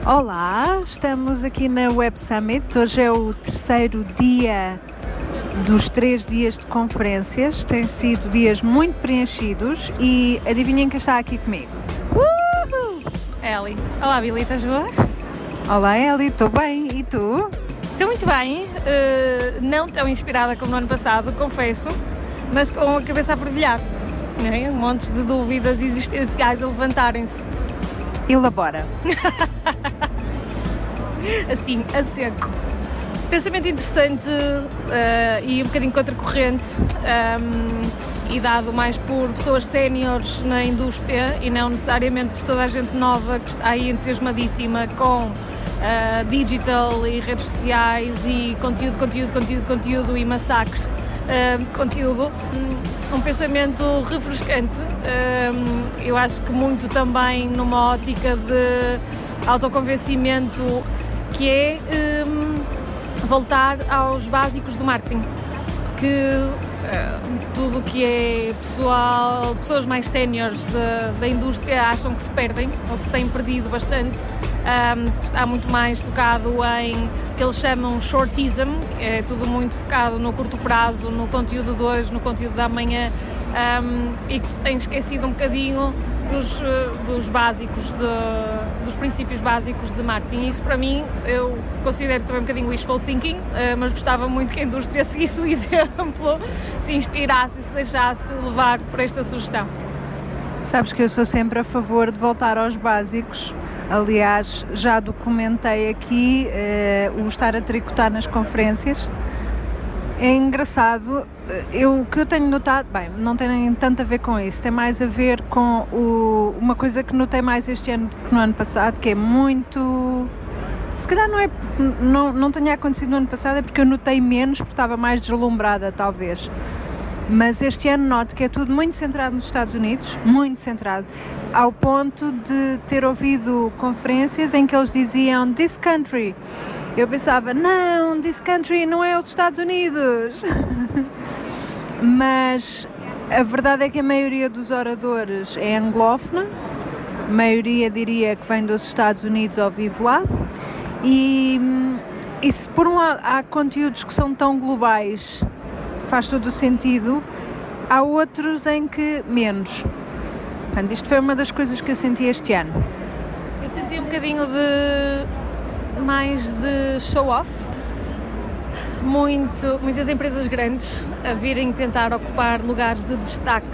Olá, estamos aqui na Web Summit. Hoje é o terceiro dia dos 3 dias de conferências. Têm sido dias muito preenchidos e adivinhem quem está aqui comigo. Ellie. Olá, Billy, estás boa? Olá, Ellie, estou bem. E tu? Estou muito bem, não tão inspirada como no ano passado, confesso, mas com a cabeça a fervilhar, né? Montes de dúvidas existenciais a levantarem-se. Elabora. Assim, a seco. Pensamento interessante e um bocadinho contracorrente e dado mais por pessoas séniores na indústria e não necessariamente por toda a gente nova que está aí entusiasmadíssima com digital e redes sociais e conteúdo e massacre de conteúdo. Um pensamento refrescante, eu acho que muito também numa ótica de autoconvencimento, que é voltar aos básicos do marketing, que tudo o que é pessoas mais séniores da indústria acham que se perdem, ou que se têm perdido bastante. Está muito mais focado em o que eles chamam shortism, que é tudo muito focado no curto prazo, no conteúdo de hoje, no conteúdo da amanhã, e que se tem esquecido um bocadinho dos básicos, dos princípios básicos de marketing. Isso para mim, eu considero também um bocadinho wishful thinking, mas gostava muito que a indústria seguisse o exemplo, se inspirasse e se deixasse levar por esta sugestão. Sabes que eu sou sempre a favor de voltar aos básicos. Aliás, já documentei aqui o estar a tricotar nas conferências. É engraçado, o que eu tenho notado, bem, não tem tanto a ver com isso, tem mais a ver com uma coisa que notei mais este ano que no ano passado, que é muito... Se calhar não tenha acontecido no ano passado, é porque eu notei menos, porque estava mais deslumbrada, talvez. Mas este ano noto que é tudo muito centrado nos Estados Unidos, muito centrado, ao ponto de ter ouvido conferências em que eles diziam "this country". Eu pensava, não, this country não é os Estados Unidos. Mas a verdade é que a maioria dos oradores é anglófona, a maioria diria que vem dos Estados Unidos ou vive lá. E se por um lado há conteúdos que são tão globais, faz todo o sentido, há outros em que menos. Portanto, isto foi uma das coisas que eu senti este ano. Eu senti um bocadinho mais de show-off, muitas empresas grandes a virem tentar ocupar lugares de destaque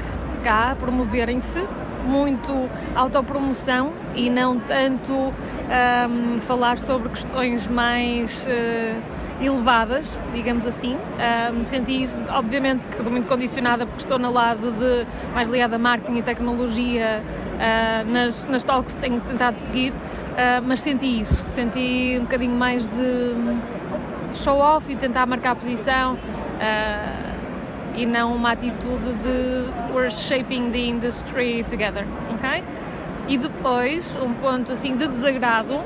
cá, a promoverem-se, muito autopromoção e não tanto falar sobre questões mais elevadas, digamos assim. Senti isso, obviamente, que estou muito condicionada porque estou no lado mais ligada a marketing e tecnologia nas talks que tenho tentado seguir, mas senti um bocadinho mais de show-off e tentar marcar posição e não uma atitude de we're shaping the industry together, ok? E depois, um ponto assim de desagrado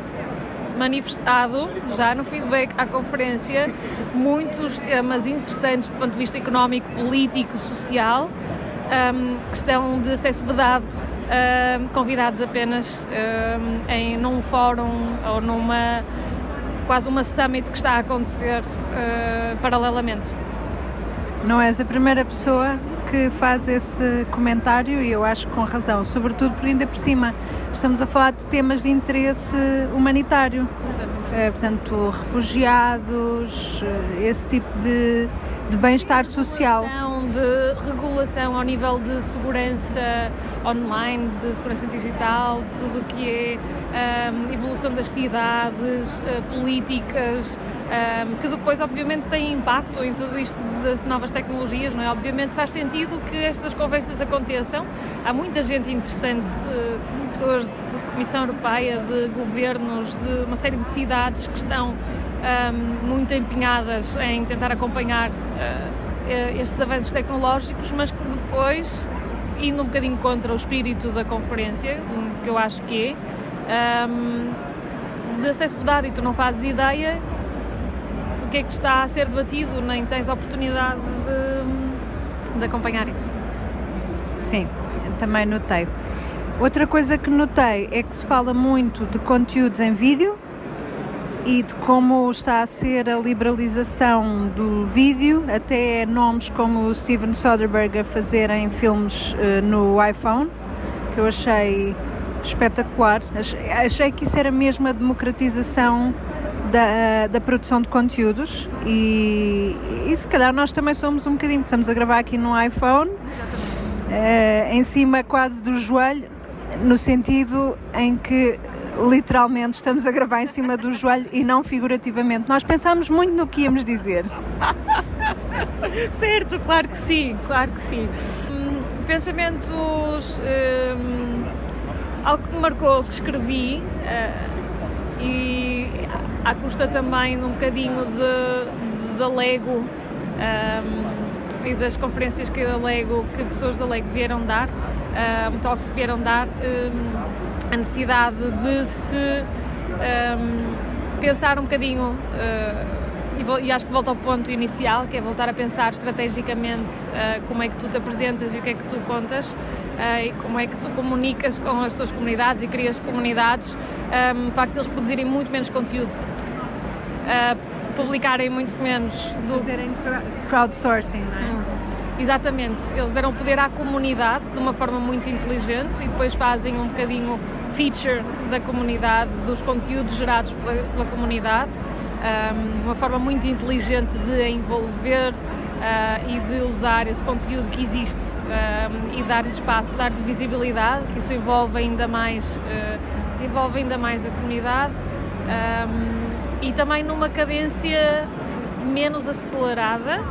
manifestado já no feedback à conferência, muitos temas interessantes do ponto de vista económico, político, social, questão de acessibilidade, convidados apenas num fórum ou quase uma summit que está a acontecer paralelamente. Não és a primeira pessoa que faz esse comentário e eu acho que com razão, sobretudo porque ainda por cima estamos a falar de temas de interesse humanitário, portanto refugiados, esse tipo de bem-estar social. De regulação ao nível de segurança online, de segurança digital, de tudo o que é evolução das cidades, políticas, que depois obviamente têm impacto em tudo isto das novas tecnologias, não é? Obviamente faz sentido que estas conversas aconteçam. Há muita gente interessante, pessoas da Comissão Europeia, de governos, de uma série de cidades que estão muito empenhadas em tentar acompanhar estes avanços tecnológicos, mas que depois, indo um bocadinho contra o espírito da conferência, que eu acho que é, de acessibilidade, e tu não fazes ideia o que é que está a ser debatido, nem tens a oportunidade de acompanhar isso. Sim, também notei. Outra coisa que notei é que se fala muito de conteúdos em vídeo e de como está a ser a liberalização do vídeo, até nomes como o Steven Soderbergh a fazerem filmes no iPhone, que eu achei espetacular. Achei que isso era mesmo a democratização da produção de conteúdos e se calhar nós também somos um bocadinho, estamos a gravar aqui no iPhone, em cima quase do joelho, no sentido em que literalmente estamos a gravar em cima do joelho e não figurativamente. Nós pensámos muito no que íamos dizer. Certo, claro que sim, claro que sim. Pensamentos, algo que me marcou, que escrevi, e à custa também um bocadinho da Lego, e das conferências que pessoas da Lego vieram dar, talks vieram dar, a necessidade de se pensar um bocadinho, e acho que volta ao ponto inicial, que é voltar a pensar estrategicamente como é que tu te apresentas e o que é que tu contas, e como é que tu comunicas com as tuas comunidades e crias comunidades. O facto de eles produzirem muito menos conteúdo, publicarem muito menos, fazerem crowdsourcing, não é? Exatamente, eles deram poder à comunidade de uma forma muito inteligente e depois fazem um bocadinho feature da comunidade, dos conteúdos gerados pela comunidade, uma forma muito inteligente de a envolver e de usar esse conteúdo que existe e dar-lhe espaço, dar-lhe visibilidade, que isso envolve ainda mais a comunidade, e também numa cadência menos acelerada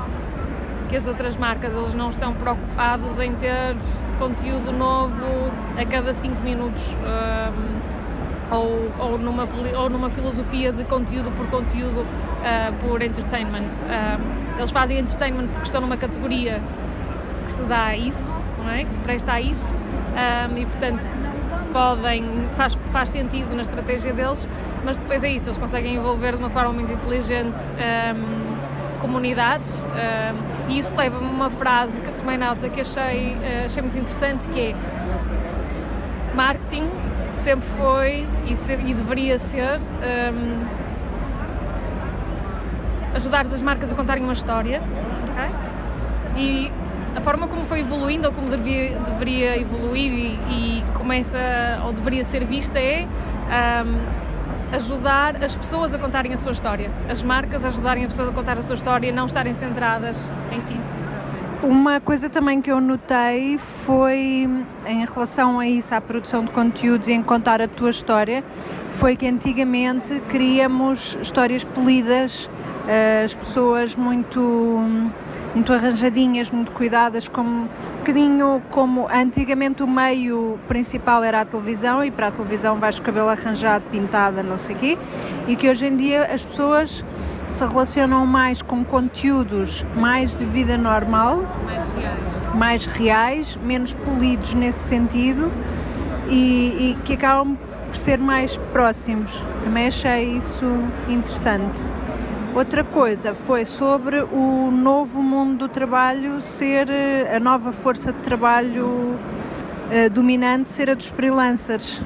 que as outras marcas. Eles não estão preocupados em ter conteúdo novo a cada 5 minutos, ou numa filosofia de conteúdo por conteúdo, por entertainment. Eles fazem entertainment porque estão numa categoria que se dá a isso, não é? Que se presta a isso, e portanto faz sentido na estratégia deles, mas depois é isso, eles conseguem envolver de uma forma muito inteligente comunidades, e isso leva-me a uma frase que eu tomei nota, que achei muito interessante, que é: marketing sempre foi e deveria ser ajudar as marcas a contarem uma história, okay? E a forma como foi evoluindo, ou como deveria evoluir e começa, ou deveria ser vista, é ajudar as pessoas a contarem a sua história, as marcas a ajudarem as pessoas a contar a sua história e não estarem centradas em si. Uma coisa também que eu notei foi, em relação a isso, à produção de conteúdos e em contar a tua história, foi que antigamente queríamos histórias polidas, as pessoas muito arranjadinhas, muito cuidadas, como um bocadinho como antigamente o meio principal era a televisão, e para a televisão vais com o cabelo arranjado, pintada, não sei o quê, e que hoje em dia as pessoas se relacionam mais com conteúdos mais de vida normal, mais reais, menos polidos nesse sentido, e que acabam por ser mais próximos. Também achei isso interessante. Outra coisa foi sobre o novo mundo do trabalho ser a nova força de trabalho dominante, ser a dos freelancers.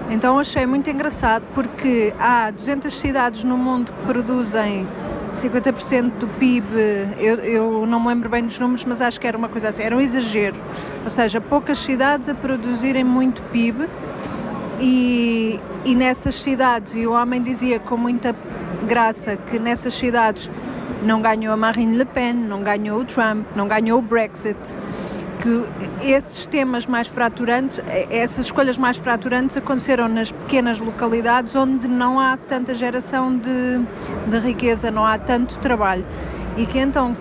Então achei muito engraçado, porque há 200 cidades no mundo que produzem 50% do PIB, eu não me lembro bem dos números, mas acho que era uma coisa assim, era um exagero. Ou seja, poucas cidades a produzirem muito PIB, e nessas cidades, e o homem dizia com muita graça que nessas cidades não ganhou a Marine Le Pen, não ganhou o Trump, não ganhou o Brexit, que esses temas mais fraturantes, essas escolhas mais fraturantes aconteceram nas pequenas localidades onde não há tanta geração de riqueza, não há tanto trabalho, e que então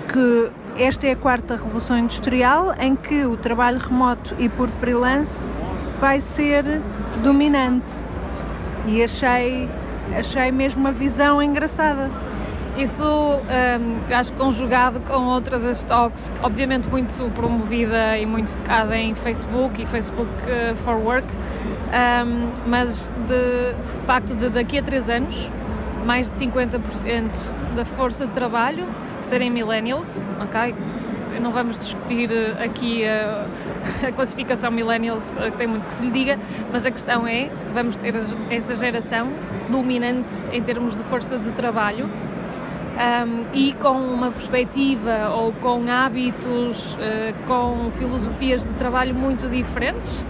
que esta é a quarta revolução industrial em que o trabalho remoto e por freelance vai ser dominante, e achei mesmo uma visão engraçada. Isso, acho que conjugado com outra das talks, obviamente muito promovida e muito focada em Facebook e Facebook for Work, mas de facto de daqui a 3 anos, mais de 50% da força de trabalho serem millennials, ok? não vamos discutir aqui a classificação millennials, que tem muito que se lhe diga, mas a questão é, vamos ter essa geração dominante em termos de força de trabalho, e com uma perspectiva ou com hábitos, com filosofias de trabalho muito diferentes,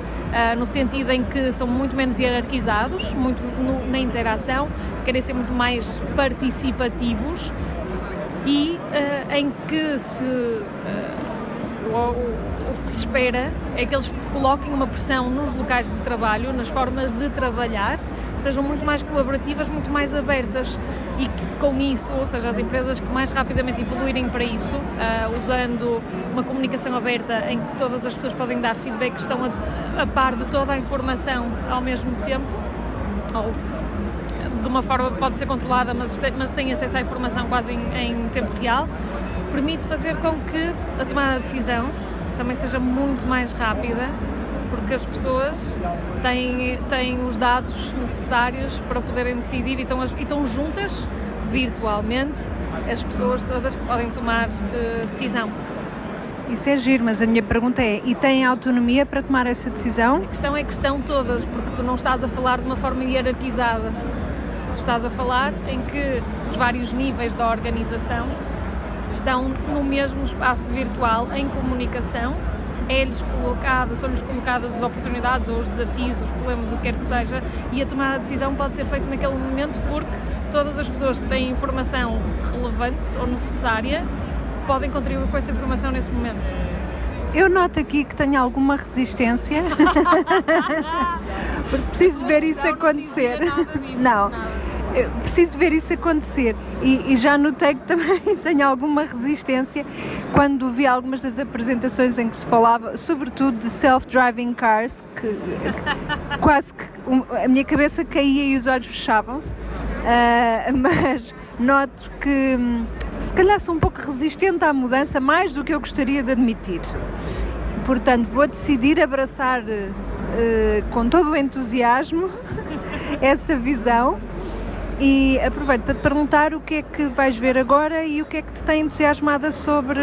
no sentido em que são muito menos hierarquizados, muito na interação, querem ser muito mais participativos e em que o que se espera é que eles coloquem uma pressão nos locais de trabalho, nas formas de trabalhar, sejam muito mais colaborativas, muito mais abertas e que com isso, ou seja, as empresas que mais rapidamente evoluírem para isso, usando uma comunicação aberta em que todas as pessoas podem dar feedback, que estão a par de toda a informação ao mesmo tempo, ou de uma forma que pode ser controlada, mas têm acesso à informação quase em tempo real, permite fazer com que a tomada de decisão também seja muito mais rápida, porque as pessoas têm os dados necessários para poderem decidir e estão juntas, virtualmente, as pessoas todas que podem tomar decisão. Isso é giro, mas a minha pergunta é, e têm autonomia para tomar essa decisão? A questão é que estão todas, porque tu não estás a falar de uma forma hierarquizada. Tu estás a falar em que os vários níveis da organização estão no mesmo espaço virtual, em comunicação, são-lhes colocadas as oportunidades ou os desafios, os problemas, o que quer que seja, e a tomada de decisão pode ser feita naquele momento porque todas as pessoas que têm informação relevante ou necessária podem contribuir com essa informação nesse momento. Eu noto aqui que tenho alguma resistência, porque preciso ver isso acontecer. Não. Eu preciso ver isso acontecer e já notei que também tenho alguma resistência quando vi algumas das apresentações em que se falava, sobretudo de self-driving cars, que quase que a minha cabeça caía e os olhos fechavam-se, mas noto que se calhar sou um pouco resistente à mudança, mais do que eu gostaria de admitir. Portanto, vou decidir abraçar com todo o entusiasmo essa visão. E aproveito para te perguntar o que é que vais ver agora e o que é que te tem entusiasmada sobre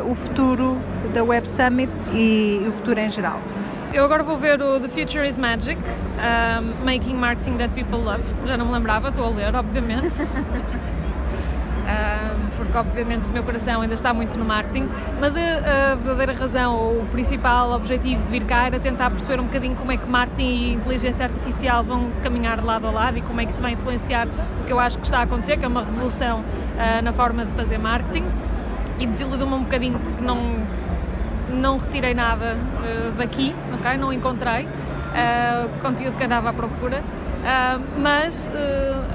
o futuro da Web Summit e o futuro em geral. Eu agora vou ver o The Future is Magic, Making Marketing That People Love. Já não me lembrava, estou a ler, obviamente. Porque obviamente o meu coração ainda está muito no marketing, mas a verdadeira razão, ou o principal objetivo de vir cá era tentar perceber um bocadinho como é que marketing e inteligência artificial vão caminhar de lado a lado e como é que isso vai influenciar o que eu acho que está a acontecer, que é uma revolução na forma de fazer marketing, e desiludiu-me um bocadinho porque não retirei nada daqui, okay? Não encontrei o conteúdo que andava à procura. Mas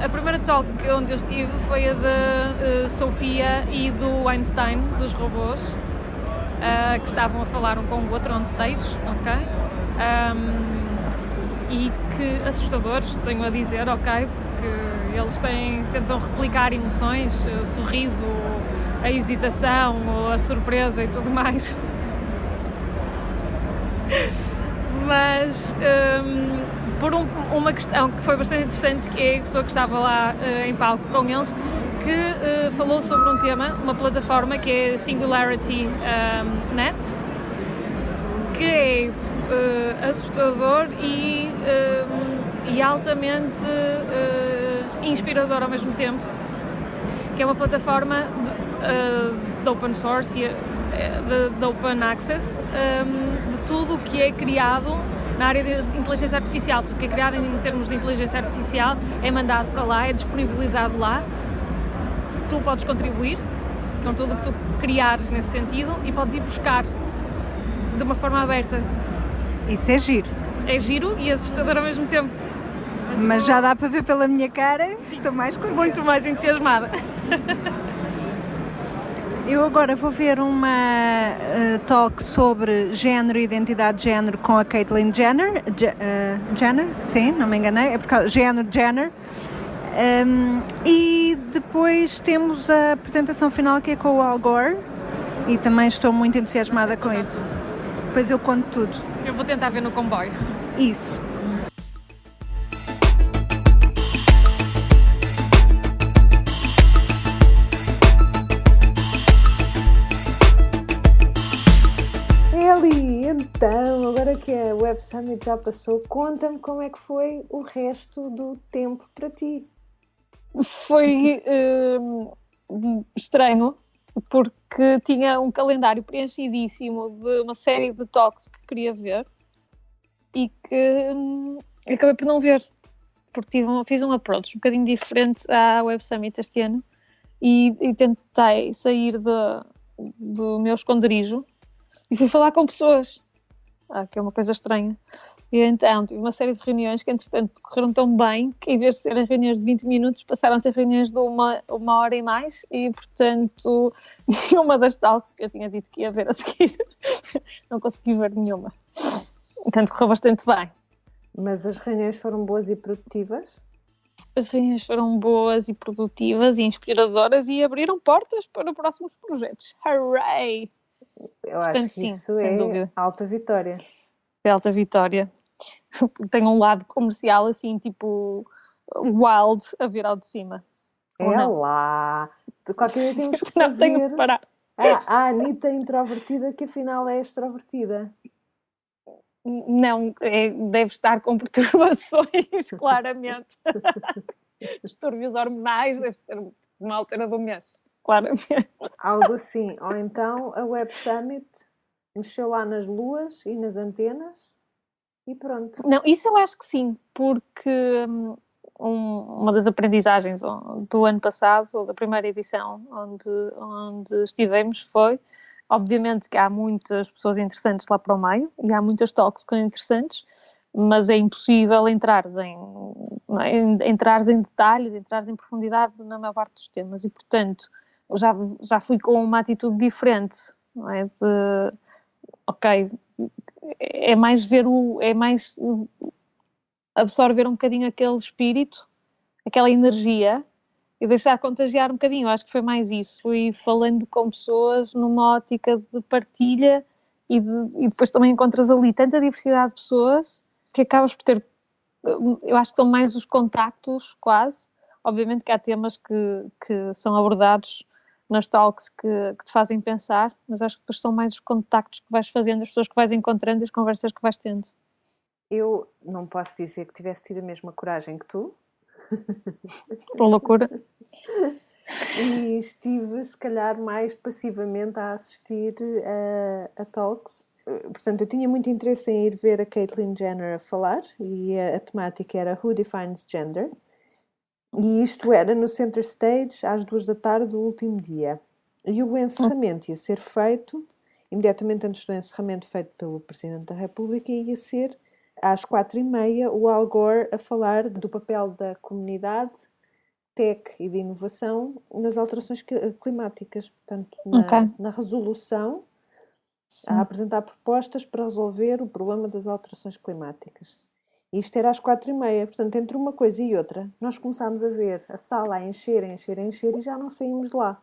a primeira talk onde eu estive foi a da Sofia e do Einstein, dos robôs, que estavam a falar um com o outro on stage, ok? E que assustadores, tenho a dizer, ok? Porque eles tentam replicar emoções, o sorriso, a hesitação, a surpresa e tudo mais. Mas por uma questão que foi bastante interessante, que é a pessoa que estava lá em palco com eles, que falou sobre um tema, uma plataforma que é Singularity Net, que é assustador e altamente inspirador ao mesmo tempo, que é uma plataforma de open source e de open access, de tudo o que é criado na área de inteligência artificial. Tudo que é criado em termos de inteligência artificial é mandado para lá, é disponibilizado lá. Tu podes contribuir com tudo o que tu criares nesse sentido e podes ir buscar de uma forma aberta. Isso é giro. É giro e assustador ao mesmo tempo. Mas já dá para ver pela minha cara, sim, estou mais contente. Muito mais entusiasmada. Eu agora vou ver uma talk sobre género e identidade de género com a Caitlyn Jenner. Jenner? Sim, não me enganei. É por causa género Jenner. E depois temos a apresentação final, que é com o Al Gore. E também estou muito entusiasmada com isso. Depois eu conto tudo. Eu vou tentar ver no comboio. Isso. Então, agora que a Web Summit já passou, conta-me como é que foi o resto do tempo para ti. Foi estranho, porque tinha um calendário preenchidíssimo de uma série de talks que queria ver e que acabei por não ver, porque fiz um approach um bocadinho diferente à Web Summit este ano e tentei sair do meu esconderijo e fui falar com pessoas, que é uma coisa estranha. E então tive uma série de reuniões que entretanto correram tão bem que em vez de serem reuniões de 20 minutos passaram a ser reuniões de uma hora e mais e portanto uma das talks que eu tinha dito que ia ver a seguir não consegui ver nenhuma. Portanto correu bastante bem. Mas as reuniões foram boas e produtivas? As reuniões foram boas e produtivas e inspiradoras e abriram portas para próximos projetos. Hooray! Eu acho que isso sem é dúvida. alta vitória. É alta vitória. Tem um lado comercial assim, tipo wild a vir ao de cima. É lá! Qualquer dia temos que Não, fazer tenho que parar. a Anitta introvertida que afinal é extrovertida. Não, deve estar com perturbações, claramente. Distúrbios hormonais, deve ser uma altura do mês, claramente. Algo assim. Ou então a Web Summit mexeu lá nas luas e nas antenas e pronto. Não, isso eu acho que sim, porque uma das aprendizagens do ano passado, ou da primeira edição onde estivemos, foi, obviamente que há muitas pessoas interessantes lá para o meio, e há muitas talks que são interessantes, mas é impossível entrares em detalhes, entrares em profundidade na maior parte dos temas, e portanto já fui com uma atitude diferente, não é? Ok, é mais absorver um bocadinho aquele espírito, aquela energia e deixar contagiar um bocadinho. Eu acho que foi mais isso. Fui falando com pessoas numa ótica de partilha e depois também encontras ali tanta diversidade de pessoas que acabas por ter, eu acho que são mais os contactos quase. Obviamente que há temas que são abordados nas talks que te fazem pensar, mas acho que depois são mais os contactos que vais fazendo, as pessoas que vais encontrando e as conversas que vais tendo. Eu não posso dizer que tivesse tido a mesma coragem que tu. Uma loucura. E estive, se calhar, mais passivamente a assistir a talks. Portanto, eu tinha muito interesse em ir ver a Caitlyn Jenner a falar e a temática era Who Defines Gender? E isto era no Center Stage às 14h do último dia. E o encerramento ia ser feito, imediatamente antes do encerramento feito pelo Presidente da República, ia ser às 4h30 o Al Gore a falar do papel da comunidade tech e de inovação nas alterações climáticas. Portanto, na resolução, a apresentar propostas para resolver o problema das alterações climáticas. Isto era às 4h30, portanto, entre uma coisa e outra, nós começámos a ver a sala a encher e já não saímos de lá.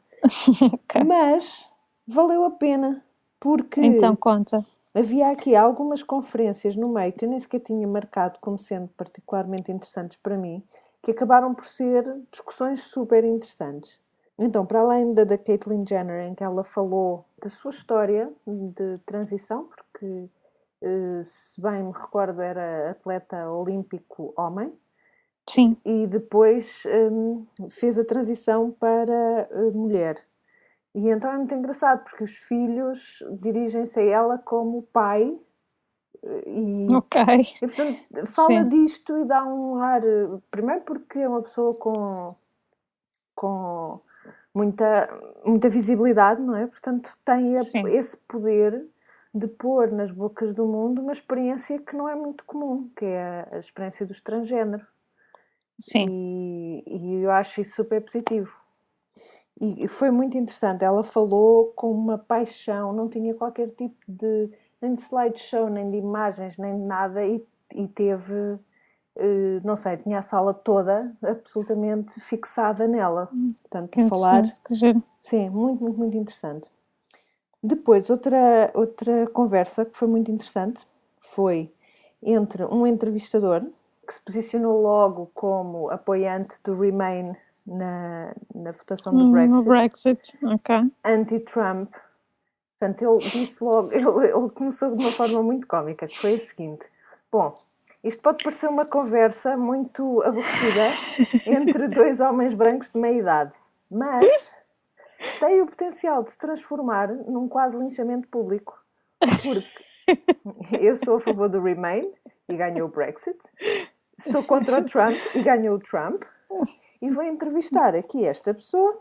Okay. Mas valeu a pena, porque então, conta. Havia aqui algumas conferências no meio que eu nem sequer tinha marcado como sendo particularmente interessantes para mim, que acabaram por ser discussões super interessantes. Então, para além da Caitlyn Jenner, em que ela falou da sua história de transição, porque se bem me recordo, era atleta olímpico homem. Sim. E depois fez a transição para mulher. E então é muito engraçado, porque os filhos dirigem-se a ela como pai. E portanto, fala disto e dá um ar... Primeiro porque é uma pessoa com muita visibilidade, não é? Portanto, tem esse poder de pôr nas bocas do mundo uma experiência que não é muito comum, que é a experiência do transgénero. Sim. E eu acho isso super positivo. E foi muito interessante. Ela falou com uma paixão, não tinha qualquer tipo nem de slideshow, nem de imagens, nem de nada, e teve, não sei, tinha a sala toda absolutamente fixada nela. Portanto, falar... Sim, muito, muito, muito interessante. Depois, outra conversa que foi muito interessante foi entre um entrevistador que se posicionou logo como apoiante do Remain na votação do Brexit. No Brexit, ok. Anti-Trump. Portanto, ele disse logo, ele começou de uma forma muito cómica, que foi a seguinte: bom, isto pode parecer uma conversa muito aborrecida entre dois homens brancos de meia idade, mas tem o potencial de se transformar num quase linchamento público, porque eu sou a favor do Remain e ganhou o Brexit, sou contra o Trump e ganhou o Trump, e vou entrevistar aqui esta pessoa.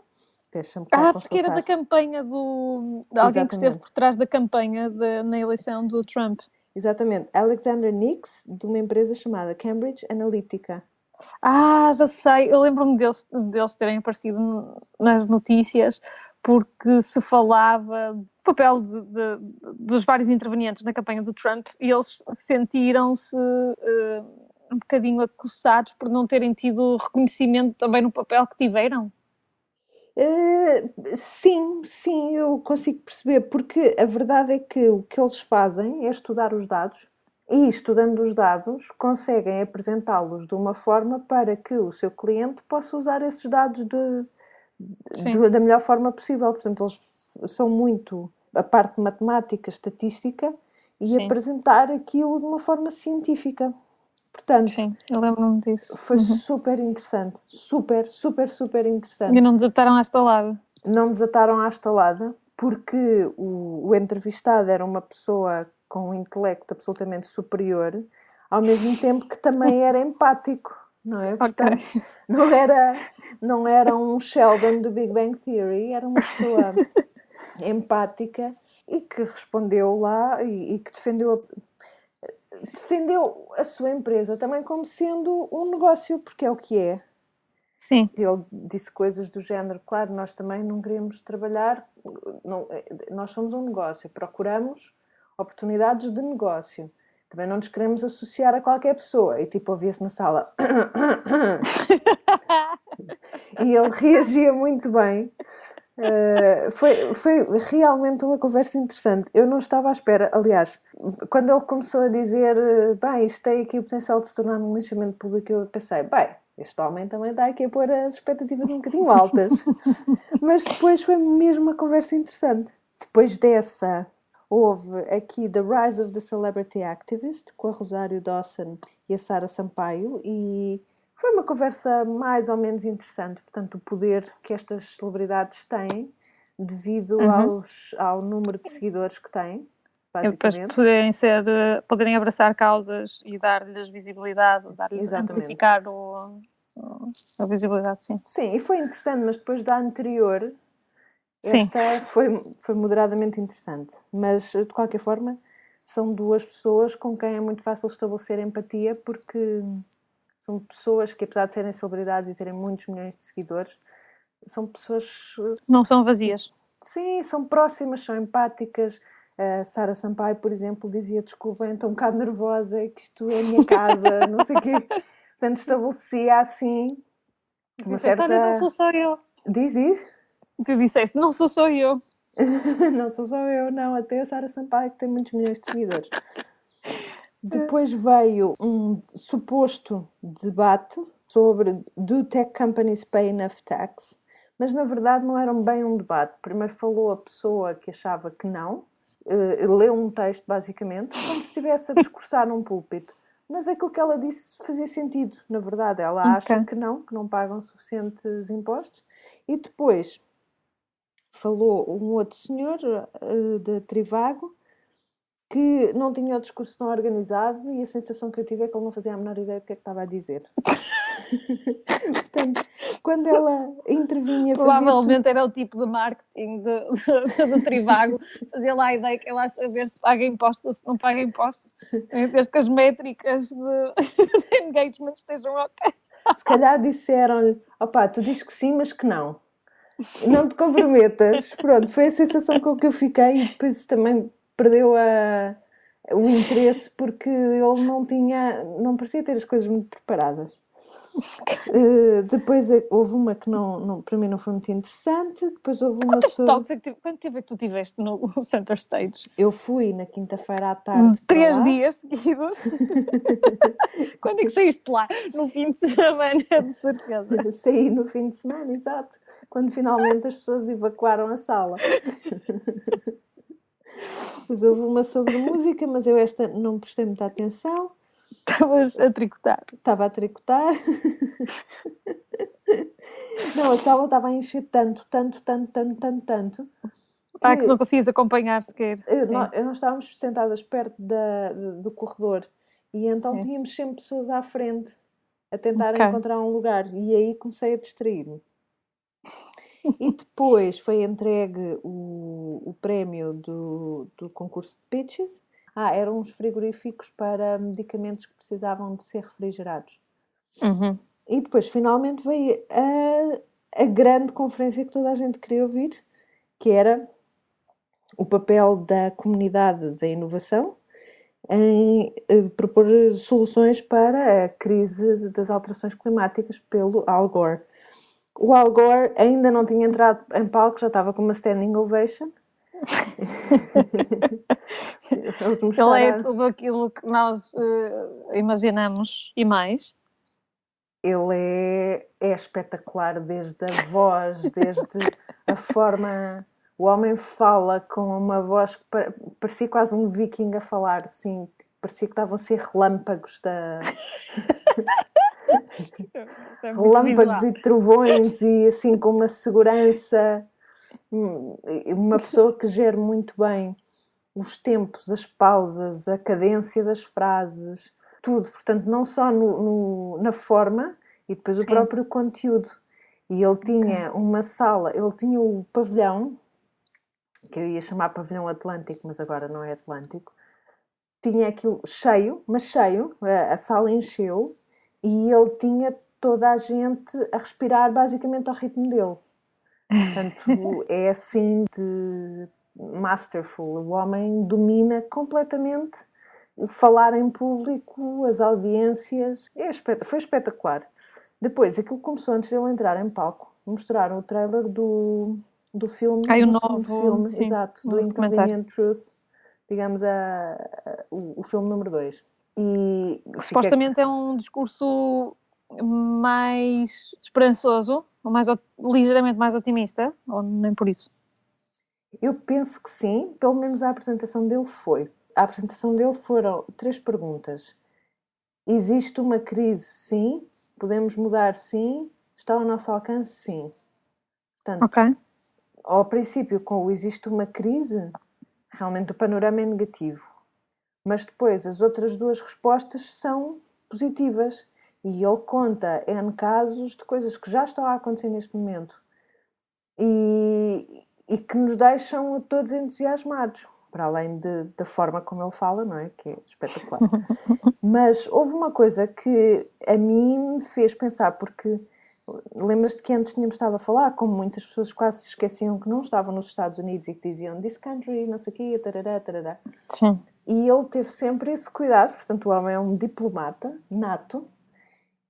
Deixa-me cá porque era da consultar. campanha de alguém que esteve por trás da campanha na eleição do Trump. Exatamente, Alexander Nix, de uma empresa chamada Cambridge Analytica. Já sei, eu lembro-me deles terem aparecido nas notícias, porque se falava do papel dos vários intervenientes na campanha do Trump e eles sentiram-se um bocadinho acossados por não terem tido reconhecimento também no papel que tiveram. Sim, eu consigo perceber, porque a verdade é que o que eles fazem é estudar os dados e, estudando os dados, conseguem apresentá-los de uma forma para que o seu cliente possa usar esses dados da melhor forma possível. Portanto, eles são muito a parte matemática, estatística e apresentar aquilo de uma forma científica. Portanto, sim, eu lembro-me disso. Foi super interessante. Super interessante. E não desataram à estalada. Não desataram à estalada, porque o entrevistado era uma pessoa com um intelecto absolutamente superior, ao mesmo tempo que também era empático, não é? Portanto, não era um Sheldon do Big Bang Theory, era uma pessoa empática e que respondeu lá e que defendeu a sua empresa também como sendo um negócio, porque é o que é. Sim. Ele disse coisas do género: claro, nós também não queremos trabalhar, nós somos um negócio, procuramos oportunidades de negócio, também não nos queremos associar a qualquer pessoa. E tipo, ouvia-se na sala e ele reagia muito bem. Foi realmente uma conversa interessante. Eu não estava à espera. Aliás, quando ele começou a dizer bem, isto tem aqui o potencial de se tornar um linchamento público, eu pensei, bem, este homem também está aqui a pôr as expectativas um bocadinho altas. Mas depois foi mesmo uma conversa interessante. Depois dessa, houve aqui The Rise of the Celebrity Activist, com a Rosário Dawson e a Sara Sampaio, e foi uma conversa mais ou menos interessante. Portanto, o poder que estas celebridades têm devido ao número de seguidores que têm, basicamente. E depois poderem abraçar causas e dar-lhes visibilidade, dar-lhes amplificar a visibilidade, sim. Sim, e foi interessante, mas depois da anterior, esta foi moderadamente interessante. Mas, de qualquer forma, são duas pessoas com quem é muito fácil estabelecer empatia, porque são pessoas que, apesar de serem celebridades e terem muitos milhões de seguidores, são pessoas... Não são vazias. Sim, são próximas, são empáticas. A Sara Sampaio, por exemplo, dizia: desculpem, estou um bocado nervosa, que isto é a minha casa, não sei o quê. Portanto, estabelecia assim uma certa... Não sou só eu. Diz? Tu disseste, não sou só eu. Não sou só eu, não. Até a Sara Sampaio, que tem muitos milhões de seguidores. Depois veio um suposto debate sobre do tech companies pay enough tax, mas na verdade não era bem um debate. Primeiro falou a pessoa que achava que não, leu um texto basicamente, como se estivesse a discursar num púlpito. Mas aquilo que ela disse fazia sentido, na verdade. Ela acha que não pagam suficientes impostos. E depois falou um outro senhor de Trivago, que não tinha o discurso tão organizado, e a sensação que eu tive é que ele não fazia a menor ideia do que é que estava a dizer. Portanto, quando ela intervinha... Provavelmente era o tipo de marketing do Trivago, fazia lá a ideia que ela saber se paga impostos ou se não paga impostos, desde que as métricas de engagement estejam ok. Se calhar disseram-lhe: opá, tu dizes que sim, mas que não. Não te comprometas. Pronto, foi a sensação com que eu fiquei, e depois também perdeu o interesse, porque ele não parecia ter as coisas muito preparadas. Depois houve uma que para mim não foi muito interessante. Depois houve uma Quanto tempo é que tu tiveste no Center Stage? Eu fui na quinta-feira à tarde. 3 dias seguidos. Quando é que saíste lá? No fim de semana, de certeza. Saí no fim de semana, exato. Quando finalmente as pessoas evacuaram a sala. Depois houve uma sobre música, mas eu esta não prestei muita atenção. Estavas a tricotar. Estava a tricotar. Não, a sala estava a encher tanto, Que não conseguias acompanhar sequer. Nós estávamos sentadas perto do corredor e então Sim. tínhamos sempre pessoas à frente a tentar Ok. encontrar um lugar e aí comecei a distrair-me. E depois foi entregue o prémio do concurso de pitches. Eram uns frigoríficos para medicamentos que precisavam de ser refrigerados. Uhum. E depois finalmente veio a grande conferência que toda a gente queria ouvir, que era o papel da comunidade da inovação em propor soluções para a crise das alterações climáticas pelo Al Gore. O Al Gore ainda não tinha entrado em palco, já estava com uma standing ovation. Ele é tudo aquilo que nós imaginamos e mais. Ele é espetacular, desde a voz, desde a forma. O homem fala com uma voz que parecia quase um viking a falar, assim, parecia que estavam a ser relâmpagos relâmpagos e trovões e assim com uma segurança, uma pessoa que gere muito bem os tempos, as pausas, a cadência das frases, tudo, portanto não só na forma e depois o próprio conteúdo. E ele tinha uma sala, ele tinha o pavilhão, que eu ia chamar pavilhão Atlântico, mas agora não é Atlântico, tinha aquilo cheio, mas cheio, a sala encheu e ele tinha toda a gente a respirar basicamente ao ritmo dele. Portanto, é assim de masterful. O homem domina completamente o falar em público, as audiências. Foi espetacular. Depois, aquilo começou antes dele entrar em palco. Mostraram o trailer do filme, o do novo filme, sim, exato, do Inconvenient Truth, digamos, o filme número 2. E supostamente é um discurso mais esperançoso, ou ligeiramente mais otimista, ou nem por isso? Eu penso que sim, pelo menos a apresentação dele foi. A apresentação dele foram 3 perguntas. Existe uma crise? Sim. Podemos mudar? Sim. Está ao nosso alcance? Sim. Portanto, ao princípio, com o existe uma crise, realmente o panorama é negativo. Mas depois as outras 2 respostas são positivas. E ele conta N casos de coisas que já estão a acontecer neste momento. E que nos deixam todos entusiasmados, para além da forma como ele fala, não é? Que é espetacular. Mas houve uma coisa que a mim me fez pensar, porque lembras-te que antes tínhamos estado a falar, como muitas pessoas quase se esqueciam que não estavam nos Estados Unidos e que diziam this country, não sei o quê, tarará, tarará. Sim. E ele teve sempre esse cuidado, portanto o homem é um diplomata nato,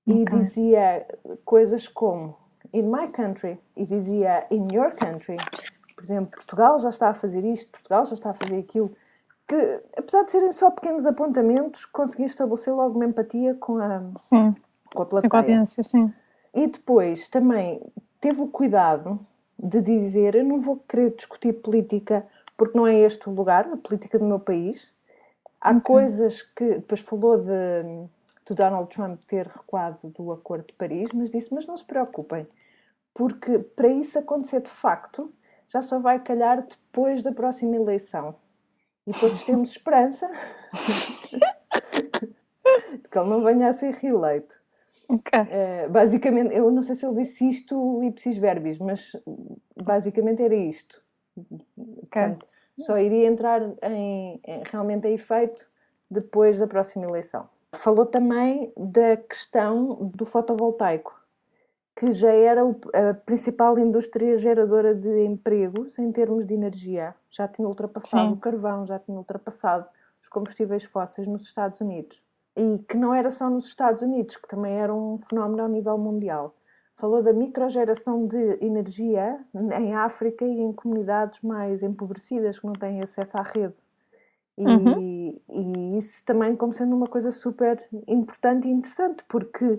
e dizia coisas como in my country, e dizia in your country. Por exemplo, Portugal já está a fazer isto, Portugal já está a fazer aquilo, que apesar de serem só pequenos apontamentos, conseguia estabelecer logo uma empatia com a plateia. Sim, com a audiência, sim. E depois também teve o cuidado de dizer, eu não vou querer discutir política porque não é este o lugar, a política do meu país. Há coisas que, depois falou do Donald Trump ter recuado do Acordo de Paris, mas disse, mas não se preocupem, porque para isso acontecer de facto, já só vai calhar depois da próxima eleição. E todos temos esperança de que ele não venha a ser reeleito. Basicamente, eu não sei se ele disse isto ipsis verbis, mas basicamente era isto. Portanto, só iria entrar realmente a efeito depois da próxima eleição. Falou também da questão do fotovoltaico, que já era a principal indústria geradora de empregos em termos de energia. Já tinha ultrapassado o carvão, já tinha ultrapassado os combustíveis fósseis nos Estados Unidos. E que não era só nos Estados Unidos, que também era um fenómeno ao nível mundial. Falou da microgeração de energia em África e em comunidades mais empobrecidas que não têm acesso à rede. E isso também como sendo uma coisa super importante e interessante, porque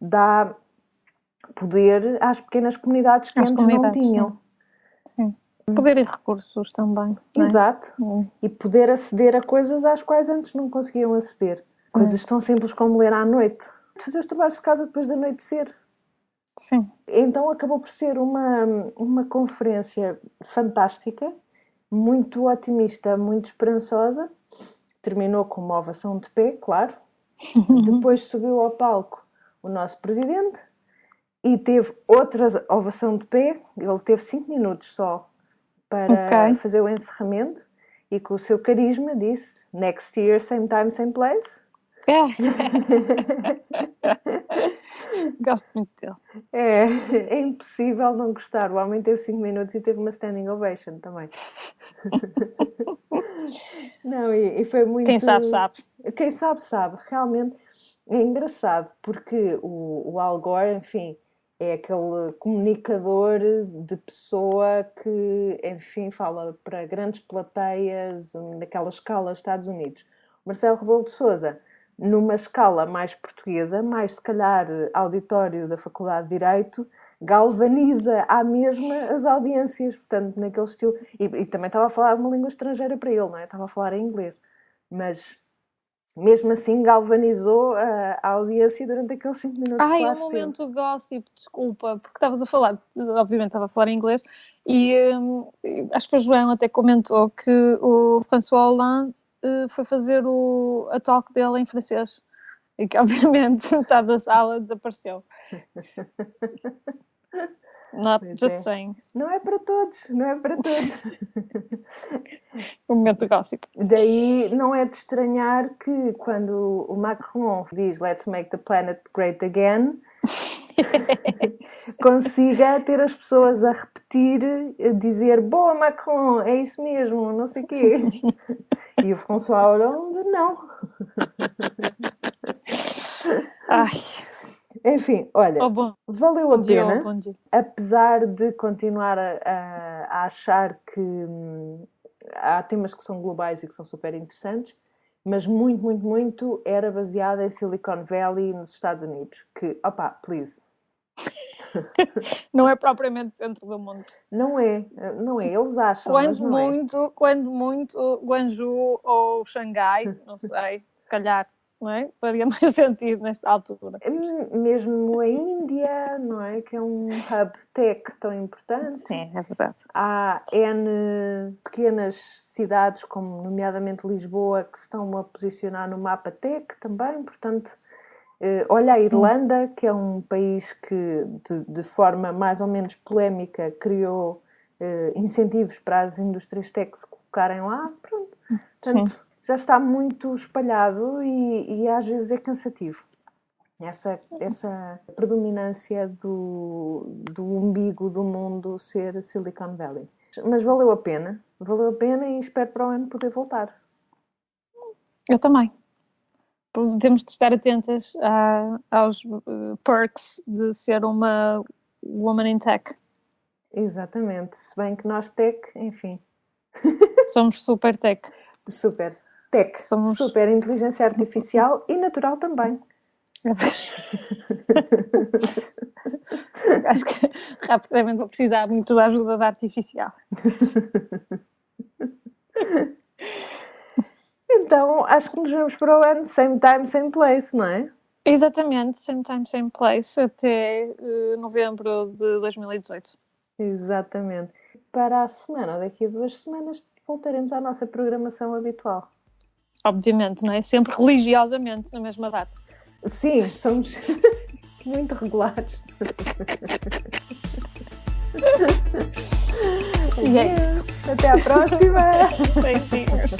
dá poder às pequenas comunidades que antes não tinham. Sim. Poder e recursos também. Não é? Exato. E poder aceder a coisas às quais antes não conseguiam aceder. Coisas tão simples como ler à noite. Fazer os trabalhos de casa depois de anoitecer. Sim. Então acabou por ser uma conferência fantástica, muito otimista, muito esperançosa. Terminou com uma ovação de pé, claro. Depois subiu ao palco o nosso presidente e teve outra ovação de pé. Ele teve 5 minutos só para fazer o encerramento e com o seu carisma disse "Next year, same time, same place". Gosto muito dele. É impossível não gostar. O homem teve 5 minutos e teve uma standing ovation também. Não, e foi muito... Quem sabe, sabe. Quem sabe, sabe. Realmente é engraçado, porque o Al Gore, enfim, é aquele comunicador de pessoa que, enfim, fala para grandes plateias, naquela escala Estados Unidos. O Marcelo Rebelo de Sousa, numa escala mais portuguesa, mais se calhar auditório da Faculdade de Direito, galvaniza à mesma as audiências, portanto, naquele estilo. E também estava a falar uma língua estrangeira para ele, não é? Estava a falar em inglês. Mas, mesmo assim, galvanizou a audiência durante aqueles 5 minutos que lá é um esteve. momento gossip, desculpa, porque estavas a falar, obviamente estava a falar em inglês, e acho que o João até comentou que o François Hollande foi fazer a talk dele em francês e que obviamente metade da sala desapareceu. Not just saying. Não é para todos, não é para todos. Um momento gossip. Daí não é de estranhar que quando o Macron diz "Let's make the planet great again", consiga ter as pessoas a repetir, a dizer "Boa Macron, é isso mesmo, não sei o quê". E o François Hollande não. Ai. Enfim, olha, valeu a pena, apesar de continuar a achar que há temas que são globais e que são super interessantes, mas muito, muito, muito era baseada em Silicon Valley nos Estados Unidos, que, please. Não é propriamente o centro do mundo. Não é, eles acham, mas não é. Quando muito, Guangzhou ou Xangai, não sei, se calhar. Não é? Faria mais sentido nesta altura. Mesmo a Índia, não é? Que é um hub tech tão importante. Sim, é verdade. Há N pequenas cidades, como nomeadamente Lisboa, que se estão a posicionar no mapa tech também. Portanto, olha a Irlanda, que é um país que, de forma mais ou menos polémica, criou incentivos para as indústrias tech se colocarem lá. Pronto. Portanto, já está muito espalhado e às vezes é cansativo. Essa predominância do umbigo do mundo ser Silicon Valley. Mas valeu a pena e espero para o ano poder voltar. Eu também. Temos de estar atentas aos perks de ser uma woman in tech. Exatamente. Se bem que nós tech, enfim. Somos super tech. Super tech. Somos super inteligência artificial e natural também. Acho que rapidamente vou precisar muito da ajuda da artificial. Então, acho que nos vemos para o ano same time, same place, não é? Exatamente, same time, same place, até novembro de 2018. Exatamente. Para a semana, daqui a 2 semanas, voltaremos à nossa programação habitual. Obviamente, não é? Sempre religiosamente na mesma data. Sim, somos muito regulares. E é isto. Até à próxima! Beijinhos.